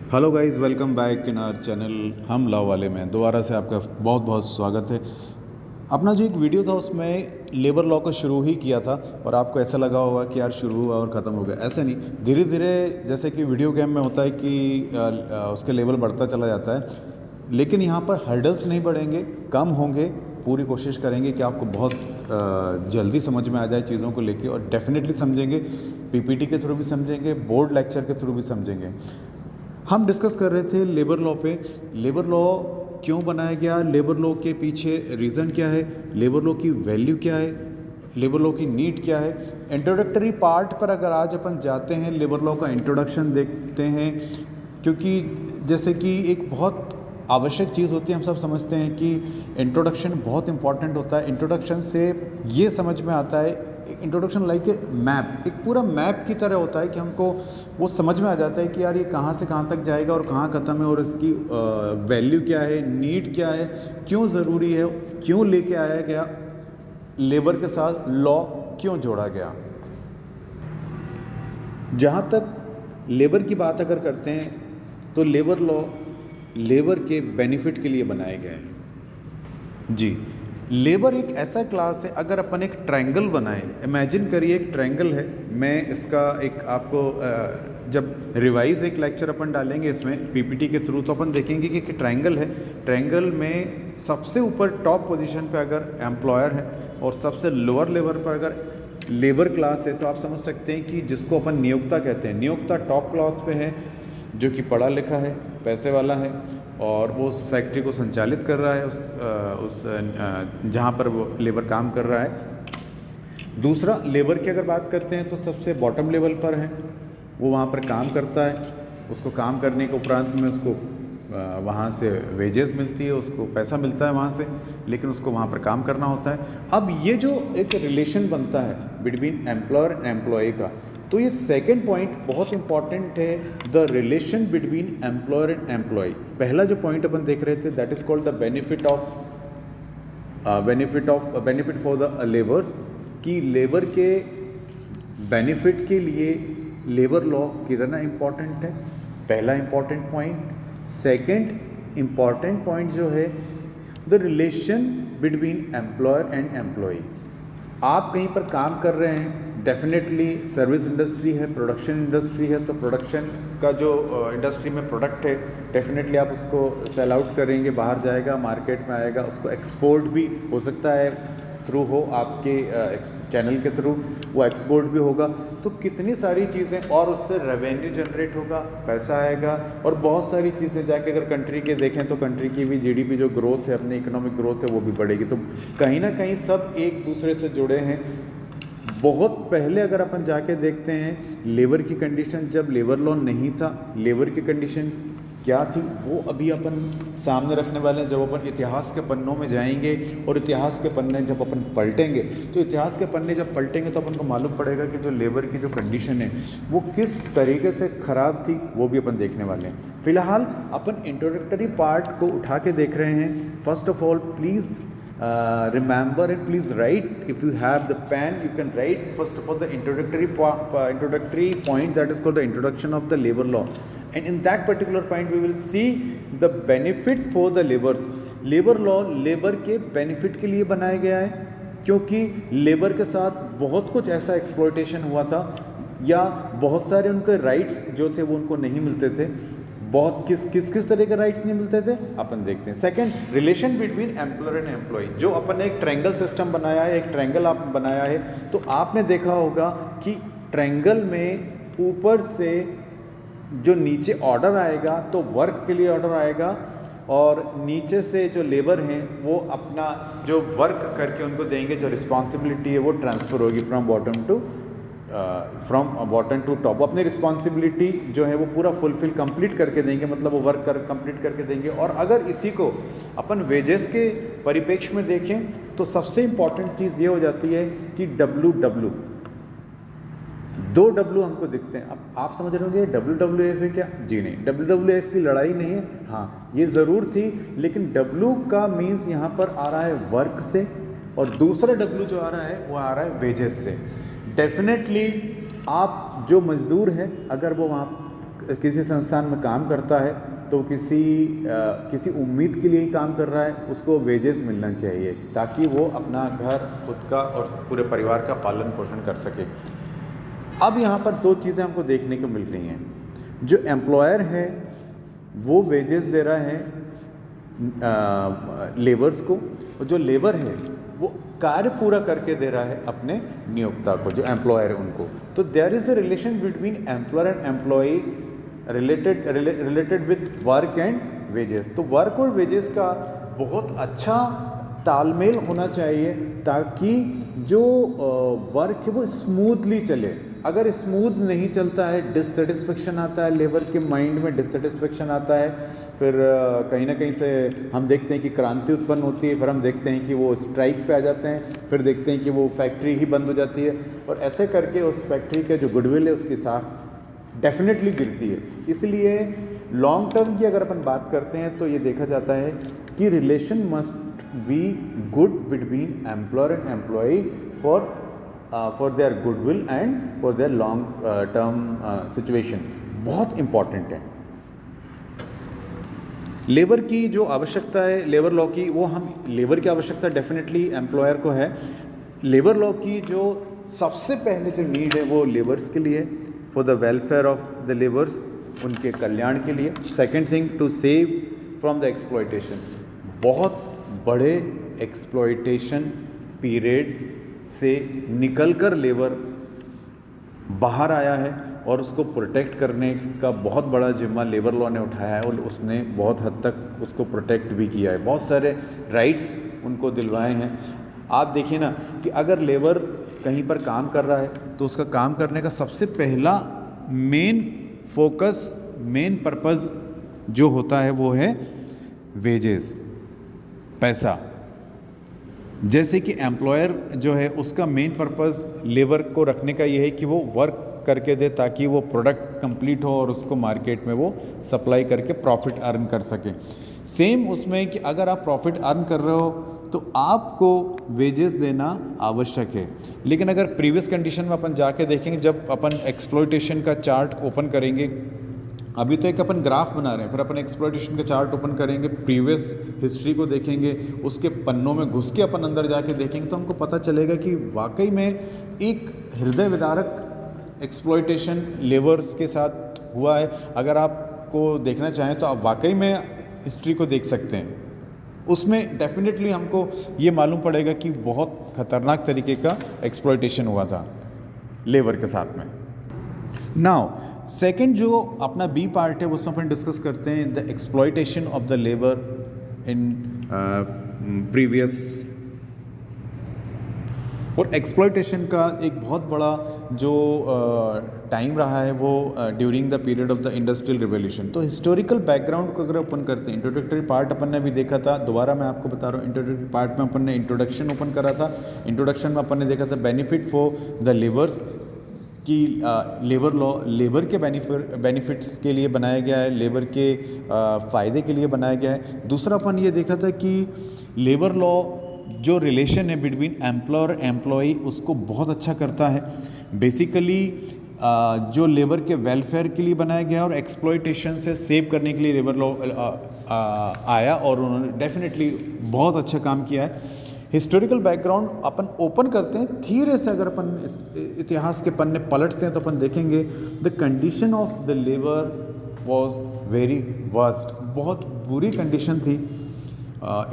Hello guys, welcome back in our channel हम law वाले में दोबारा से आपका बहुत बहुत स्वागत है। अपना जो एक वीडियो था उसमें लेबर लॉ को शुरू ही किया था और आपको ऐसा लगा होगा कि यार शुरू हुआ और ख़त्म हो गया। ऐसे नहीं, धीरे धीरे जैसे कि वीडियो गेम में होता है कि उसके लेवल बढ़ता चला जाता है, लेकिन यहाँ पर हर्डल्स नहीं बढ़ेंगे, कम होंगे। पूरी कोशिश करेंगे कि आपको बहुत जल्दी समझ में आ जाए चीज़ों को लेके, और डेफिनेटली समझेंगे। पीपीटी के थ्रू भी समझेंगे, बोर्ड लेक्चर के थ्रू भी समझेंगे। हम डिस्कस कर रहे थे लेबर लॉ पे। लेबर लॉ क्यों बनाया गया, लेबर लॉ के पीछे रीज़न क्या है, लेबर लॉ की वैल्यू क्या है, लेबर लॉ की नीड क्या है। इंट्रोडक्टरी पार्ट पर अगर आज अपन जाते हैं, लेबर लॉ का इंट्रोडक्शन देखते हैं, क्योंकि जैसे कि एक बहुत आवश्यक चीज़ होती है, हम सब समझते हैं कि इंट्रोडक्शन बहुत इंपॉर्टेंट होता है। इंट्रोडक्शन से ये समझ में आता है, इंट्रोडक्शन लाइक ए मैप, एक पूरा मैप की तरह होता है कि हमको वो समझ में आ जाता है कि यार ये कहाँ से कहाँ तक जाएगा और कहाँ ख़त्म है, और इसकी वैल्यू क्या है, नीड क्या है, क्यों ज़रूरी है, क्यों लेके आया गया, लेबर के साथ लॉ क्यों जोड़ा गया। जहाँ तक लेबर की बात अगर करते हैं तो लेबर लॉ लेबर के बेनिफिट के लिए बनाए गए हैं। जी, लेबर एक ऐसा क्लास है, अगर अपन एक ट्रायंगल बनाएं, इमेजिन करिए एक ट्रायंगल है। मैं इसका एक आपको जब रिवाइज एक लेक्चर अपन डालेंगे इसमें पीपीटी के थ्रू, तो अपन देखेंगे कि ट्रायंगल है। ट्रायंगल में सबसे ऊपर टॉप पोजीशन पे अगर एम्प्लॉयर है और सबसे लोअर लेवल पर अगर लेबर क्लास है, तो आप समझ सकते हैं कि जिसको अपन नियोक्ता कहते हैं, नियोक्ता टॉप क्लास पे है, जो कि पढ़ा लिखा है, पैसे वाला है, और वो उस फैक्ट्री को संचालित कर रहा है, उस जहाँ पर वो लेबर काम कर रहा है। दूसरा, लेबर की अगर बात करते हैं तो सबसे बॉटम लेवल पर है, वो वहाँ पर काम करता है, उसको काम करने के उपरांत में उसको वहाँ से वेजेस मिलती है, उसको पैसा मिलता है वहाँ से, लेकिन उसको वहाँ पर काम करना होता है। अब ये जो एक रिलेशन बनता है बिटवीन एम्प्लॉयर एंड एम्प्लॉय का, तो ये सेकंड पॉइंट बहुत इंपॉर्टेंट है, the relation between employer and employee. पहला जो पॉइंट अपन देख रहे थे, that is called the benefit for the labours, कि लेबर के बेनिफिट के लिए लेबर लॉ कितना इम्पॉर्टेंट है, पहला important point. Second important point जो है, the relation between employer and employee. आप कहीं पर काम कर रहे हैं, डेफिनेटली सर्विस इंडस्ट्री है, प्रोडक्शन इंडस्ट्री है, तो प्रोडक्शन का जो इंडस्ट्री में प्रोडक्ट है, डेफिनेटली आप उसको सेल आउट करेंगे, बाहर जाएगा, मार्केट में आएगा, उसको एक्सपोर्ट भी हो सकता है, थ्रू हो आपके चैनल के थ्रू वो एक्सपोर्ट भी होगा। तो कितनी सारी चीज़ें, और उससे रेवेन्यू जनरेट होगा, पैसा आएगा, और बहुत सारी चीज़ें जाके अगर कंट्री के देखें तो कंट्री की भी जीडीपी जो ग्रोथ है, अपनी इकोनॉमिक ग्रोथ है, वो भी बढ़ेगी। तो कहीं ना कहीं सब एक दूसरे से जुड़े हैं। बहुत पहले अगर अपन जाके देखते हैं लेबर की कंडीशन, जब लेबर लॉ नहीं था, लेबर की कंडीशन क्या थी, वो अभी अपन सामने रखने वाले हैं। जब अपन इतिहास के पन्नों में जाएंगे और इतिहास के पन्ने जब अपन पलटेंगे, तो इतिहास के पन्ने जब पलटेंगे तो अपन को मालूम पड़ेगा कि जो लेबर की जो कंडीशन है वो किस तरीके से ख़राब थी, वो भी अपन देखने वाले हैं। फिलहाल अपन इंट्रोडक्टरी पार्ट को उठा के देख रहे हैं। First of all, please remember and please write, if you have the pen you can write first of all the introductory point, that is called the introduction of the labor law, and in that particular point we will see the benefit for the laborers. labor law labour के benefit के लिए बनाया गया है, क्योंकि labour के साथ बहुत कुछ ऐसा एक्सप्लॉयटेशन हुआ था, या बहुत सारे उनके राइट्स जो थे वो उनको नहीं मिलते थे। बहुत किस तरह के राइट्स नहीं मिलते थे, अपन देखते हैं। Second, relation between employer and employee. जो अपन ने एक ट्रायंगल सिस्टम बनाया है, एक ट्रायंगल आप बनाया है, तो आपने देखा होगा कि ट्रायंगल में ऊपर से जो नीचे ऑर्डर आएगा तो वर्क के लिए ऑर्डर आएगा, और नीचे से जो लेबर हैं वो अपना जो वर्क करके उनको देंगे, जो रिस्पॉन्सिबिलिटी है वो ट्रांसफ़र होगी फ्रॉम बॉटम टू टॉप। अपनी रिस्पॉन्सिबिलिटी जो है वो पूरा फुलफिल कंप्लीट करके देंगे, मतलब वो वर्क कंप्लीट करके देंगे। और अगर इसी को अपन वेजेस के परिप्रेक्ष्य में देखें तो सबसे इंपॉर्टेंट चीज़ ये हो जाती है कि डब्ल्यू, दो डब्ल्यू हमको दिखते हैं। अब आप समझ रहे होंगे WWF है क्या? जी नहीं, WWF की लड़ाई नहीं है। हाँ, ये ज़रूर थी, लेकिन डब्ल्यू का मीन्स यहाँ पर आ रहा है वर्क से, और दूसरा डब्ल्यू जो आ रहा है वो आ रहा है वेजेस से। डेफिनेटली आप जो मज़दूर हैं, अगर वो वहाँ किसी संस्थान में काम करता है तो किसी उम्मीद के लिए ही काम कर रहा है, उसको वेजेस मिलना चाहिए ताकि वो अपना घर खुद का और पूरे परिवार का पालन पोषण कर सके। अब यहाँ पर दो चीज़ें हमको देखने को मिल रही हैं। जो एम्प्लॉयर है वो वेजेस दे रहा है लेबर्स को, और जो लेबर है वो कार्य पूरा करके दे रहा है अपने नियोक्ता को, जो एम्प्लॉयर है उनको। तो there is a relation between employer and employee related with work and wages. तो वर्क और वेजेस का बहुत अच्छा तालमेल होना चाहिए ताकि जो वर्क है वो स्मूथली चले। अगर स्मूथ नहीं चलता है, डिससेटिस्फेक्शन आता है, लेबर के माइंड में डिससेटिस्फेक्शन आता है, फिर कहीं ना कहीं से हम देखते हैं कि क्रांति उत्पन्न होती है, फिर हम देखते हैं कि वो स्ट्राइक पे आ जाते हैं, फिर देखते हैं कि वो फैक्ट्री ही बंद हो जाती है, और ऐसे करके उस फैक्ट्री के जो गुडविल है उसकी साख डेफिनेटली गिरती है। इसलिए लॉन्ग टर्म की अगर अपन बात करते हैं तो ये देखा जाता है कि relation must be good between employer and employee for their goodwill and for their long term situation. बहुत इम्पॉर्टेंट है। लेबर की जो आवश्यकता है लेबर लॉ की, वो हम लेबर की आवश्यकता डेफिनेटली एम्प्लॉयर को है। लेबर लॉ की जो सबसे पहले जो नीड है वो लेबर्स के लिए, for the welfare of the labours, उनके कल्याण के लिए। Second thing, to save from the exploitation. बहुत बड़े एक्सप्लॉयटेशन पीरियड से निकलकर लेबर बाहर आया है और उसको प्रोटेक्ट करने का बहुत बड़ा जिम्मा लेबर लॉ ने उठाया है, और उसने बहुत हद तक उसको प्रोटेक्ट भी किया है। बहुत सारे राइट्स उनको दिलवाए हैं। आप देखिए ना कि अगर लेबर कहीं पर काम कर रहा है तो उसका काम करने का सबसे पहला मेन फोकस, मेन पर्पस जो होता है वो है वेजेस, पैसा। जैसे कि एम्प्लॉयर जो है उसका मेन पर्पस लेबर को रखने का ये है कि वो वर्क करके दे ताकि वो प्रोडक्ट कंप्लीट हो और उसको मार्केट में वो सप्लाई करके प्रॉफिट अर्न कर सके। सेम उसमें कि अगर आप प्रॉफिट अर्न कर रहे हो तो आपको वेजेस देना आवश्यक है। लेकिन अगर प्रीवियस कंडीशन में अपन जाके देखेंगे, जब अपन एक्सप्लॉयटेशन का चार्ट ओपन करेंगे, अभी तो एक अपन ग्राफ बना रहे हैं, फिर अपन एक्सप्लॉयटेशन का चार्ट ओपन करेंगे, प्रीवियस हिस्ट्री को देखेंगे, उसके पन्नों में घुस के अपन अंदर जाके देखेंगे तो हमको पता चलेगा कि वाकई में एक हृदय विदारक एक्सप्लॉयटेशन लेबर्स के साथ हुआ है। अगर आपको देखना चाहें तो आप वाकई में हिस्ट्री को देख सकते हैं। उसमें डेफिनेटली हमको ये मालूम पड़ेगा कि बहुत खतरनाक तरीके का एक्सप्लॉयटेशन हुआ था लेबर के साथ में। नाउ सेकंड जो अपना बी पार्ट है उसमें अपन डिस्कस करते हैं the exploitation of the labour in previous. और एक्सप्लॉयटेशन का एक बहुत बड़ा जो टाइम रहा है वो during the period of the industrial revolution. तो हिस्टोरिकल बैकग्राउंड को अगर अपन करते हैं, इंट्रोडक्टरी पार्ट अपन ने भी देखा था, दोबारा मैं आपको बता रहा हूँ। इंट्रोडक्टरी पार्ट में अपन ने इंट्रोडक्शन ओपन करा था। इंट्रोडक्शन में अपन ने देखा था बेनिफिट फॉर द लेबर्स कि लेबर लॉ लेबर के बेनिफिट्स के लिए बनाया गया है, लेबर के फ़ायदे के लिए बनाया गया है। दूसरा अपन ये देखा था कि लेबर लॉ जो रिलेशन है बिटवीन एम्प्लॉयर और एम्प्लॉई उसको बहुत अच्छा करता है। बेसिकली जो लेबर के वेलफेयर के लिए बनाया गया और एक्सप्लॉयटेशन से सेव करने के लिए लेबर लॉ आया, और उन्होंने डेफिनेटली बहुत अच्छा काम किया है। हिस्टोरिकल बैकग्राउंड अपन ओपन करते हैं, धीरे से अगर अपन इतिहास के पन्ने पलटते हैं तो अपन देखेंगे the condition of the labour was very worst. बहुत बुरी कंडीशन थी।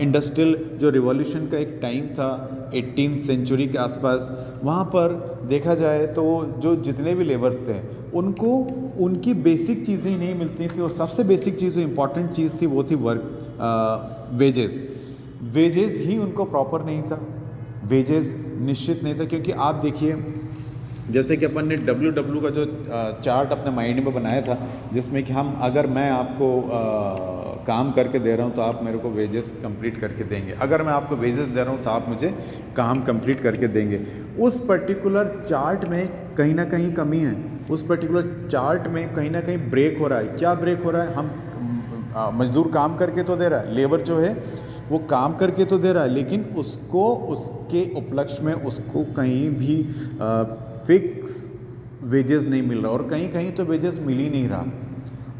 इंडस्ट्रियल जो रिवॉल्यूशन का एक टाइम था 18th सेंचुरी के आसपास, वहाँ पर देखा जाए तो जो जितने भी लेबर्स थे उनको उनकी बेसिक चीज़ें ही नहीं मिलती थी, और सबसे बेसिक चीज़ जो इम्पॉर्टेंट चीज़ थी वो थी वर्क वेजेस। वेजेस ही उनको प्रॉपर नहीं था, वेजेस निश्चित नहीं था। क्योंकि आप देखिए जैसे कि अपन ने WW का जो चार्ट अपने माइंड में बनाया था, जिसमें कि हम अगर मैं आपको काम करके दे रहा हूँ तो आप मेरे को वेजेस कंप्लीट करके देंगे, अगर मैं आपको वेजेस दे रहा हूँ तो आप मुझे काम कंप्लीट करके देंगे। उस पर्टिकुलर चार्ट में कहीं ना कहीं कमी है, उस पर्टिकुलर चार्ट में कहीं ना कहीं ब्रेक हो रहा है। क्या ब्रेक हो रहा है? हम मजदूर काम करके तो दे रहा है, लेबर जो है वो काम करके तो दे रहा है, लेकिन उसको उसके उपलक्ष्य में उसको कहीं भी फिक्स वेजेस नहीं मिल रहा, और कहीं कहीं तो वेजेस मिल ही नहीं रहा।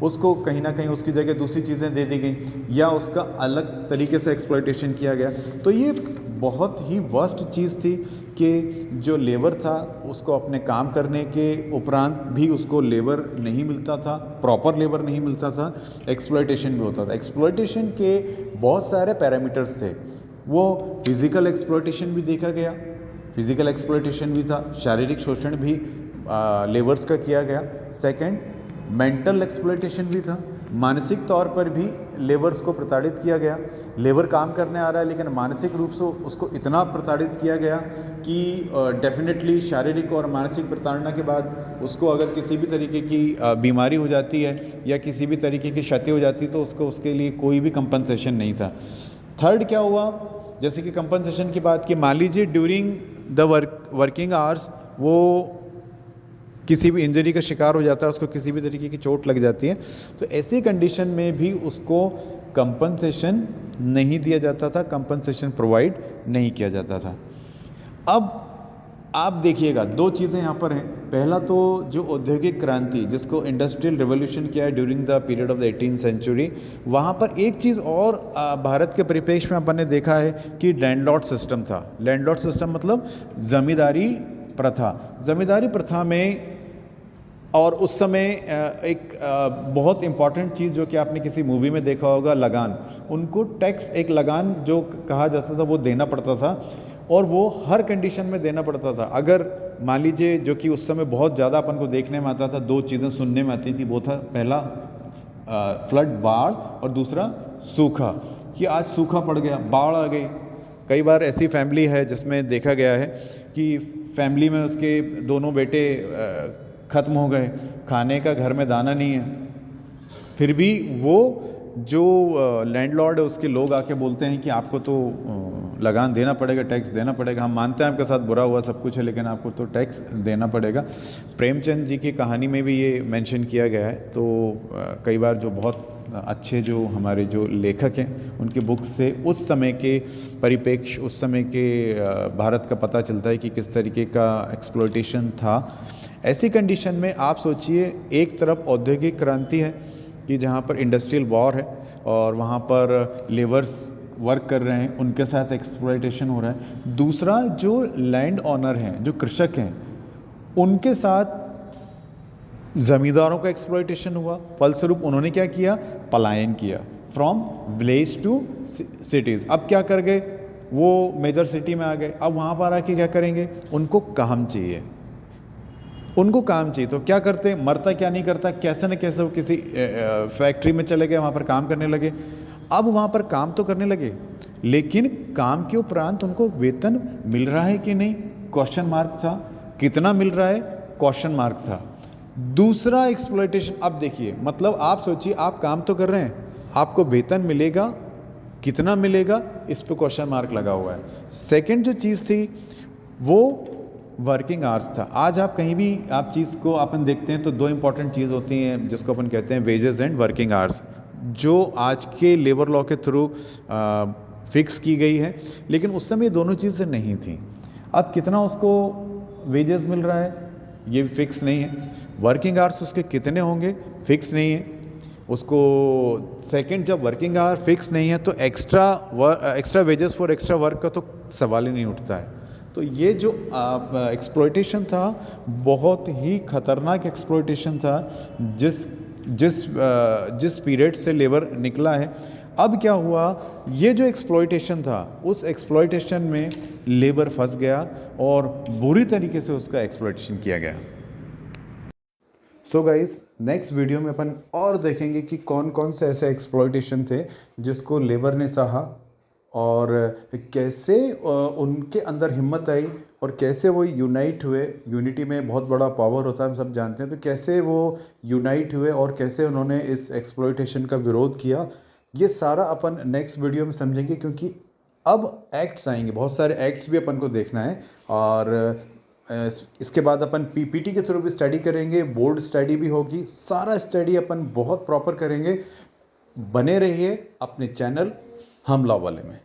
उसको कहीं ना कहीं उसकी जगह दूसरी चीज़ें दे दी गई या उसका अलग तरीके से एक्सप्लॉयटेशन किया गया। तो ये बहुत ही वर्स्ट चीज़ थी कि जो लेबर था उसको अपने काम करने के उपरांत भी उसको लेबर नहीं मिलता था, प्रॉपर लेबर नहीं मिलता था, एक्सप्लॉयटेशन भी होता था। एक्सप्लॉयटेशन के बहुत सारे पैरामीटर्स थे। वो फिज़िकल एक्सप्लॉयटेशन भी देखा गया, फिज़िकल एक्सप्लॉयटेशन भी था, शारीरिक शोषण भी लेबर्स का किया गया। सेकंड, मेंटल एक्सप्लॉयटेशन भी था, मानसिक तौर पर भी लेबर्स को प्रताड़ित किया गया। लेबर काम करने आ रहा है लेकिन मानसिक रूप से उसको इतना प्रताड़ित किया गया कि डेफिनेटली शारीरिक और मानसिक प्रताड़ना के बाद उसको अगर किसी भी तरीके की बीमारी हो जाती है या किसी भी तरीके की क्षति हो जाती है तो उसको उसके लिए कोई भी कंपनसेशन नहीं था। थर्ड क्या हुआ, जैसे कि कंपनसेशन की बात की, मान लीजिए ड्यूरिंग द वर्किंग आवर्स वो किसी भी इंजरी का शिकार हो जाता है, उसको किसी भी तरीके की चोट लग जाती है, तो ऐसी कंडीशन में भी उसको कंपनसेशन नहीं दिया जाता था, कंपनसेशन प्रोवाइड नहीं किया जाता था। अब आप देखिएगा दो चीज़ें यहाँ पर हैं। पहला तो जो औद्योगिक क्रांति जिसको इंडस्ट्रियल रिवॉल्यूशन किया है during the period of the 18th century, वहाँ पर एक चीज़ और भारत के परिप्रेक्ष्य में अपन ने देखा है कि लैंडलॉर्ड सिस्टम था। लैंडलॉर्ड सिस्टम मतलब ज़मींदारी प्रथा। ज़मींदारी प्रथा में और उस समय एक बहुत इम्पॉर्टेंट चीज़ जो कि आपने किसी मूवी में देखा होगा, लगान। उनको टैक्स, एक लगान जो कहा जाता था वो देना पड़ता था और वो हर कंडीशन में देना पड़ता था। अगर मान लीजिए, जो कि उस समय बहुत ज़्यादा अपन को देखने में आता था, दो चीज़ें सुनने में आती थी, वो था पहला फ्लड, बाढ़, और दूसरा सूखा, कि आज सूखा पड़ गया, बाढ़ आ गई। कई बार ऐसी फैमिली है जिसमें देखा गया है कि फैमिली में उसके दोनों बेटे ख़त्म हो गए, खाने का घर में दाना नहीं है, फिर भी वो जो लैंडलॉर्ड है उसके लोग आके बोलते हैं कि आपको तो लगान देना पड़ेगा, टैक्स देना पड़ेगा, हम मानते हैं आपके साथ बुरा हुआ, सब कुछ है, लेकिन आपको तो टैक्स देना पड़ेगा। प्रेमचंद जी की कहानी में भी ये मेंशन किया गया है। तो कई बार जो बहुत अच्छे जो हमारे जो लेखक हैं उनकी बुक से उस समय के परिप्रेक्ष्य, उस समय के भारत का पता चलता है कि किस तरीके का एक्सप्लॉयटेशन था। ऐसी कंडीशन में आप सोचिए, एक तरफ औद्योगिक क्रांति है कि जहाँ पर इंडस्ट्रियल वॉर है और वहाँ पर लेबर्स वर्क कर रहे हैं, उनके साथ एक्सप्लॉयटेशन हो रहा है। दूसरा, जो लैंड ऑनर हैं, जो कृषक हैं, उनके साथ ज़मींदारों का एक्सप्लॉयटेशन हुआ। फलस्वरूप उन्होंने क्या किया, पलायन किया फ्रॉम विलेज टू सिटीज़। अब क्या कर गए, वो मेजर सिटी में आ गए। अब वहाँ पर आके क्या करेंगे, उनको काम चाहिए, उनको काम चाहिए। तो क्या करते, मरता क्या नहीं करता, कैसे न कैसे वो किसी फैक्ट्री में चले गए, वहाँ पर काम करने लगे। अब वहाँ पर काम तो करने लगे, लेकिन काम के उपरांत उनको वेतन मिल रहा है कि नहीं, क्वेश्चन मार्क था। कितना मिल रहा है, क्वेश्चन मार्क था। दूसरा एक्सप्लॉयटेशन, अब देखिए, मतलब आप सोचिए, आप काम तो कर रहे हैं, आपको वेतन मिलेगा, कितना मिलेगा, इस पे क्वेश्चन मार्क लगा हुआ है। सेकंड जो चीज़ थी वो वर्किंग आवर्स था। आज आप कहीं भी आप चीज़ को अपन देखते हैं तो दो इंपॉर्टेंट चीज़ होती हैं जिसको अपन कहते हैं वेजेस एंड वर्किंग आवर्स, जो आज के लेबर लॉ के थ्रू फिक्स की गई है, लेकिन उस समय दोनों चीज़ें नहीं थी। अब कितना उसको वेजेस मिल रहा है ये फिक्स नहीं है, वर्किंग आवर्स उसके कितने होंगे फिक्स नहीं है उसको। सेकंड, जब वर्किंग आवर फिक्स नहीं है तो extra wages for extra work का तो सवाल ही नहीं उठता है। तो ये जो एक्सप्लॉयटेशन था, बहुत ही खतरनाक एक्सप्लॉयटेशन था जिस पीरियड से लेबर निकला है। अब क्या हुआ, ये जो एक्सप्लॉयटेशन था, उस एक्सप्लॉयटेशन में लेबर फंस गया और बुरी तरीके से उसका एक्सप्लॉयटेशन किया गया। सो गाइस, नेक्स्ट वीडियो में अपन और देखेंगे कि कौन कौन से ऐसे एक्सप्लॉयटेशन थे जिसको लेबर ने सहा और कैसे उनके अंदर हिम्मत आई और कैसे वो यूनाइट हुए। यूनिटी में बहुत बड़ा पावर होता है, हम सब जानते हैं। तो कैसे वो यूनाइट हुए और कैसे उन्होंने इस एक्सप्लॉयटेशन का विरोध किया, ये सारा अपन नेक्स्ट वीडियो में समझेंगे, क्योंकि अब एक्ट्स आएंगे, बहुत सारे एक्ट्स भी अपन को देखना है। और इसके बाद अपन पीपीटी के थ्रू भी स्टडी करेंगे, बोर्ड स्टडी भी होगी, सारा स्टडी अपन बहुत प्रॉपर करेंगे। बने रहिए अपने चैनल हम लॉ वाले में।